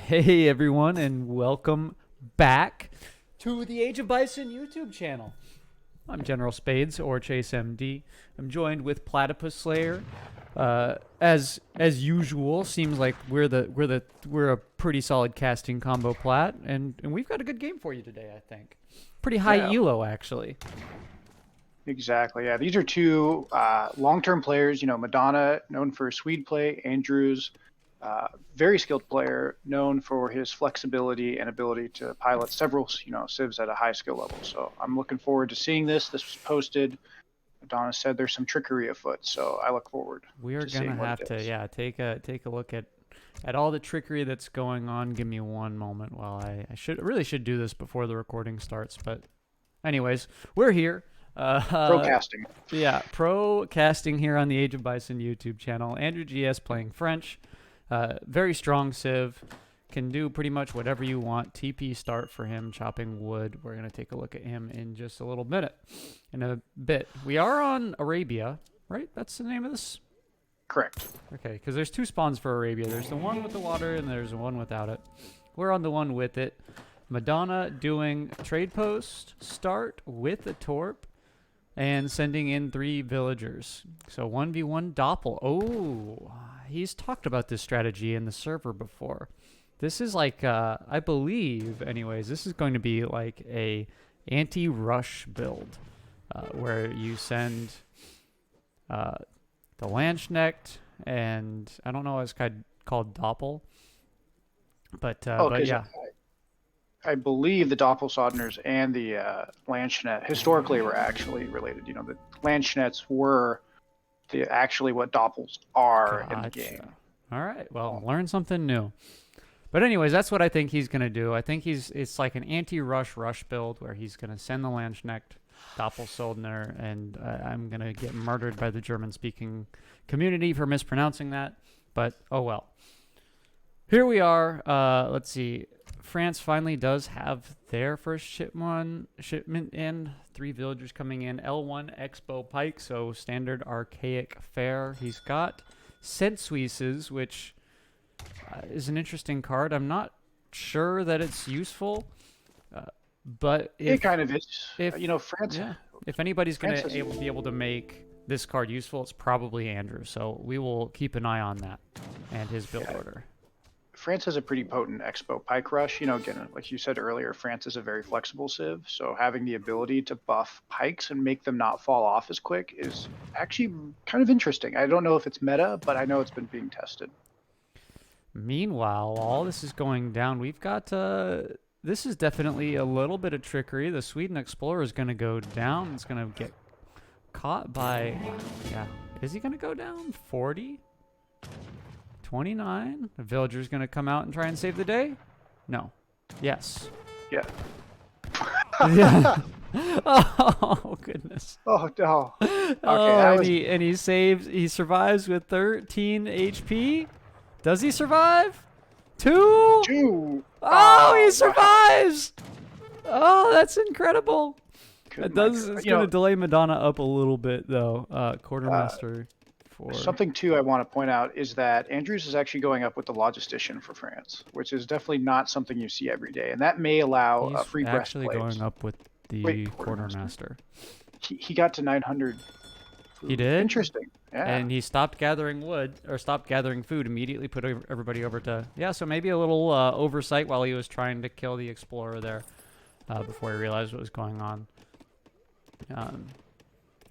Hey everyone, and welcome back to the Age of Bison YouTube channel. I'm General Spades, or Chase MD. I'm joined with Platypus Slayer. As usual, seems like we're a pretty solid casting combo plat, and we've got a good game for you today. I think pretty high elo actually. Exactly. Yeah, these are two long-term players. Madonna, known for Swede play, Andrews, very skilled player, known for his flexibility and ability to pilot several, civs at a high skill level. So I'm looking forward to seeing this. This was posted. Madonna said there's some trickery afoot, so I look forward We are to seeing gonna what have it to, is. yeah, take a look at all the trickery that's going on. Give me one moment while I should do this before the recording starts. But anyways, we're here. Pro casting. Yeah, pro casting here on the Age of Bison YouTube channel. Andrew GS playing French. Very strong civ. Can do pretty much whatever you want. TP start for him, chopping wood. We're going to take a look at him in just a little minute. In a bit. We are on Arabia, right? That's the name of this? Correct. Okay, because there's two spawns for Arabia. There's the one with the water and there's the one without it. We're on the one with it. Madonna doing trade post start with a torp and sending in 3 villagers. So 1v1 Doppel. Oh, he's talked about this strategy in the server before. This is like, I believe, anyways, this is going to be like a anti-rush build where you send the Landsknecht and I don't know what it's called Doppel. But yeah. I believe the Doppelsodners and the Landsknecht historically were actually related. The Landsknechts were actually what Doppels are in the game. All right. Well, learn something new. But anyways, that's what I think he's going to do. I think it's like an anti-rush build where he's going to send the Landsknecht, Doppelsoldner, and I'm going to get murdered by the German-speaking community for mispronouncing that. But oh well. Here we are. Let's see. France finally does have their first shipment in. 3 villagers coming in. L1 Expo Pike, so standard archaic fare. He's got Sensuises, which is an interesting card. I'm not sure that it's useful, but it kind of is. France. Yeah, if anybody's going to be able to make this card useful, it's probably Andrew. So we will keep an eye on that and his build order. France has a pretty potent Expo Pike Rush. Again, like you said earlier, France is a very flexible civ, so having the ability to buff pikes and make them not fall off as quick is actually kind of interesting. I don't know if it's meta, but I know it's been being tested. Meanwhile, all this is going down. We've got, this is definitely a little bit of trickery. The Sweden Explorer is going to go down. It's going to get caught by, yeah, is he going to go down? 40? 29. The villager's going to come out and try and save the day? No. Yes. Yeah. Yeah. Oh, goodness. Oh, no. Okay, he survives with 13 HP. Does he survive? 2? 2. Oh, he survives. Oh, that's incredible. It's going to delay Madonna up a little bit, though. Quartermaster. Something, too, I want to point out is that Andrews is actually going up with the Logistician for France, which is definitely not something you see every day. And that may allow a free breastplate. He's actually going up with the Quartermaster. He got to 900. He did? Interesting. Yeah. And he stopped gathering wood, or stopped gathering food, immediately put everybody over to... Yeah, so maybe a little oversight while he was trying to kill the Explorer there before he realized what was going on.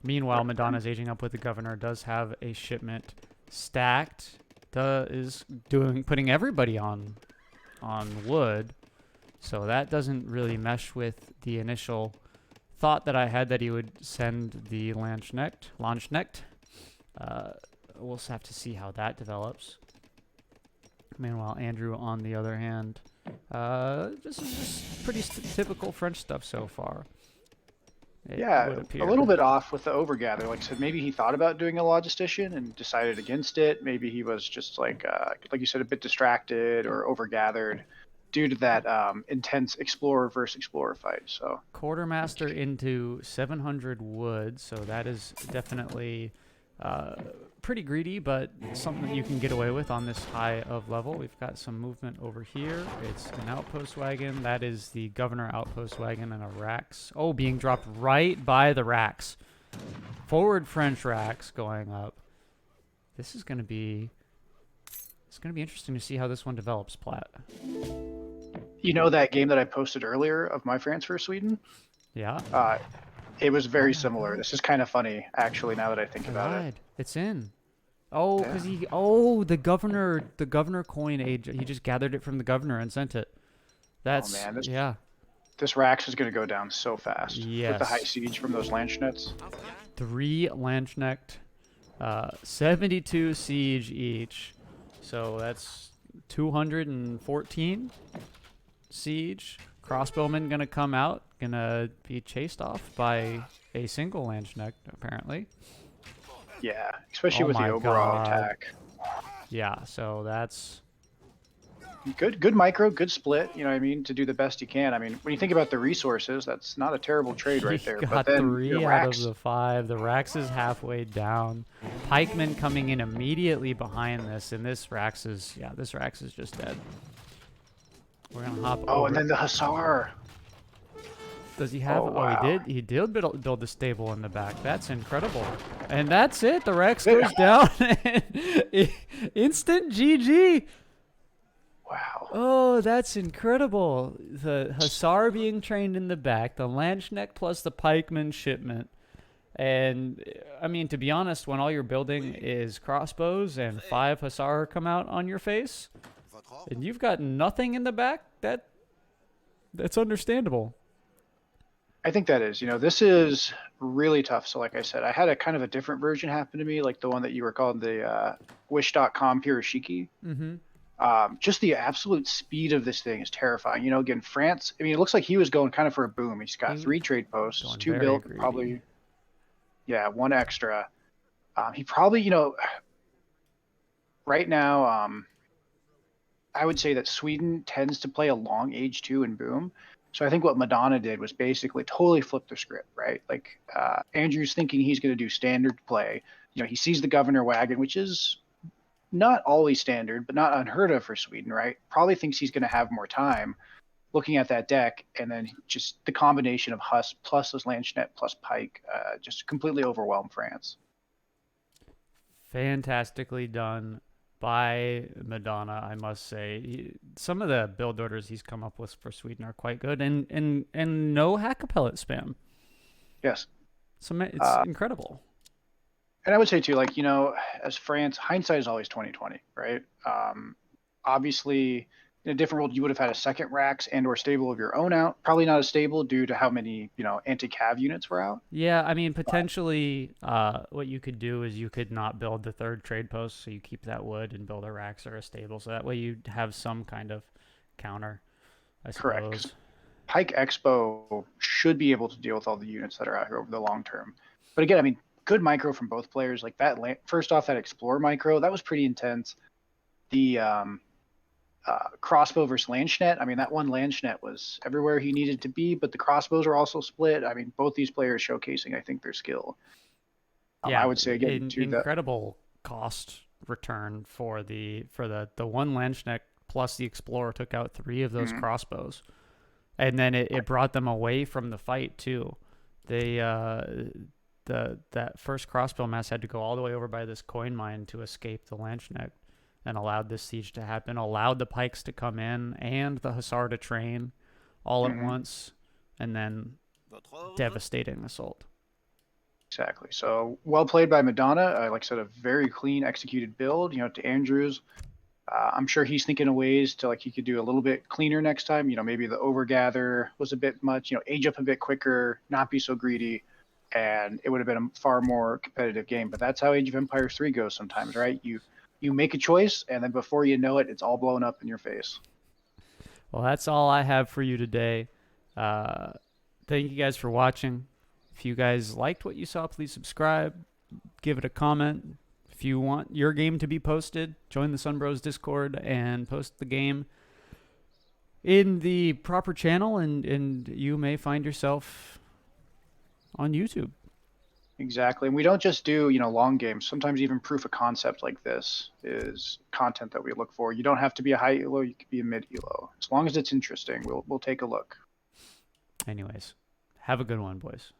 Meanwhile, Madonna's aging up with the Governor, does have a shipment stacked, is putting everybody on wood, so that doesn't really mesh with the initial thought that I had that he would send the Landsknecht. We'll have to see how that develops. Meanwhile, Andrew, on the other hand, this is just pretty typical French stuff so far. Yeah, a little bit off with the overgather. Like I said, maybe he thought about doing a logistician and decided against it. Maybe he was just like you said, a bit distracted or overgathered due to that intense explorer versus explorer fight. So Quartermaster into 700 wood, so that is definitely pretty greedy, but something that you can get away with on this high of level. We've got some movement over here. It's an outpost wagon. That is the governor outpost wagon and a racks. Oh, being dropped right by the racks. Forward French racks going up. This is going to be... It's going to be interesting to see how this one develops, Platt. You know that game that I posted earlier of my France for Sweden? Yeah. It was very my similar. God. This is kind of funny, actually, now that I think I about it. lied. It's in. Oh, because Yeah. he... the governor coin age. He just gathered it from the governor and sent it. That's... Oh man, yeah. this Rax is going to go down so fast with the high Yes. siege from those Landschnets. 3 Landsknecht, 72 siege each. So that's 214 siege. Crossbowman gonna come out, gonna be chased off by a single Landsknecht, apparently. Yeah, especially Oh with the my overall God. attack. Yeah, so that's... Good micro, good split, you know what I mean, to do the best you can. I mean, when you think about the resources, that's not a terrible trade right He there. got But then 3 the out of Rax, the 5. The Rax is halfway down. Pikeman coming in immediately behind this, and this Rax is... yeah, this Rax is just dead. We're gonna hop over. oh, and then the Hussar. Does he have... Oh, oh, wow. he did. He did build the stable in the back. That's incredible. And that's it. The Rex Yeah. goes down. Instant GG. Wow. Oh, that's incredible. The Hussar being trained in the back, the Landsknecht plus the Pikeman shipment. And, I mean, to be honest, when all you're building is crossbows and 5 Hussar come out on your face, and you've got nothing in the back, that's understandable. I think that is, this is really tough. So like I said, I had a kind of a different version happen to me, like the one that you were called the Wish.com Piroshiki. Mm-hmm. Just the absolute speed of this thing is terrifying. Again, France, I mean, it looks like he was going kind of for a boom. He's got 3 trade posts, Going 2 very built, greedy. probably, yeah, 1 extra. He probably, right now, I would say that Sweden tends to play a long age 2 and boom. So I think what Madonna did was basically totally flip the script, right? Like Andrew's thinking he's going to do standard play. He sees the governor wagon, which is not always standard, but not unheard of for Sweden, right? Probably thinks he's going to have more time looking at that deck, and then just the combination of Huss plus this Landsknecht plus Pike just completely overwhelmed France. Fantastically done by Madonna, I must say. Some of the build orders he's come up with for Sweden are quite good, and no hack-a-pellet spam. Yes. So it's incredible. And I would say too, like, as France, hindsight is always 2020, right? Obviously, in a different world, you would have had a second Rax and or stable of your own out. Probably not as stable due to how many, anti-cav units were out. Yeah, I mean, potentially what you could do is you could not build the 3rd trade post, so you keep that wood and build a Rax or a stable, so that way you have some kind of counter, I suppose. Correct. Pike Expo should be able to deal with all the units that are out here over the long term. But again, I mean, good micro from both players. Like that, first off, that Explorer micro, that was pretty intense. The crossbow versus Landsknecht, I mean, that one Landsknecht was everywhere he needed to be, but the crossbows are also split. I mean, both these players showcasing, I think, their skill. Yeah, I would say again, incredible cost return for the one Landsknecht plus the Explorer took out 3 of those crossbows, and then it brought them away from the fight too. They that first crossbow mass had to go all the way over by this coin mine to escape the Landsknecht, and allowed this siege to happen, allowed the Pikes to come in and the Hussar to train all at once, and then devastating assault. Exactly. So well played by Madonna. Like I said, a very clean executed build, to Andrews. I'm sure he's thinking of ways to, like, he could do a little bit cleaner next time. Maybe the overgather was a bit much, age up a bit quicker, not be so greedy, and it would have been a far more competitive game. But that's how Age of Empires 3 goes sometimes, right? You make a choice, and then before you know it, it's all blown up in your face. Well, that's all I have for you today. Thank you guys for watching. If you guys liked what you saw, please subscribe, give it a comment. If you want your game to be posted, join the Sunbros Discord and post the game in the proper channel, and you may find yourself on YouTube. Exactly. And we don't just do, long games. Sometimes even proof of concept like this is content that we look for. You don't have to be a high elo, you could be a mid elo. As long as it's interesting, we'll take a look. Anyways, have a good one, boys.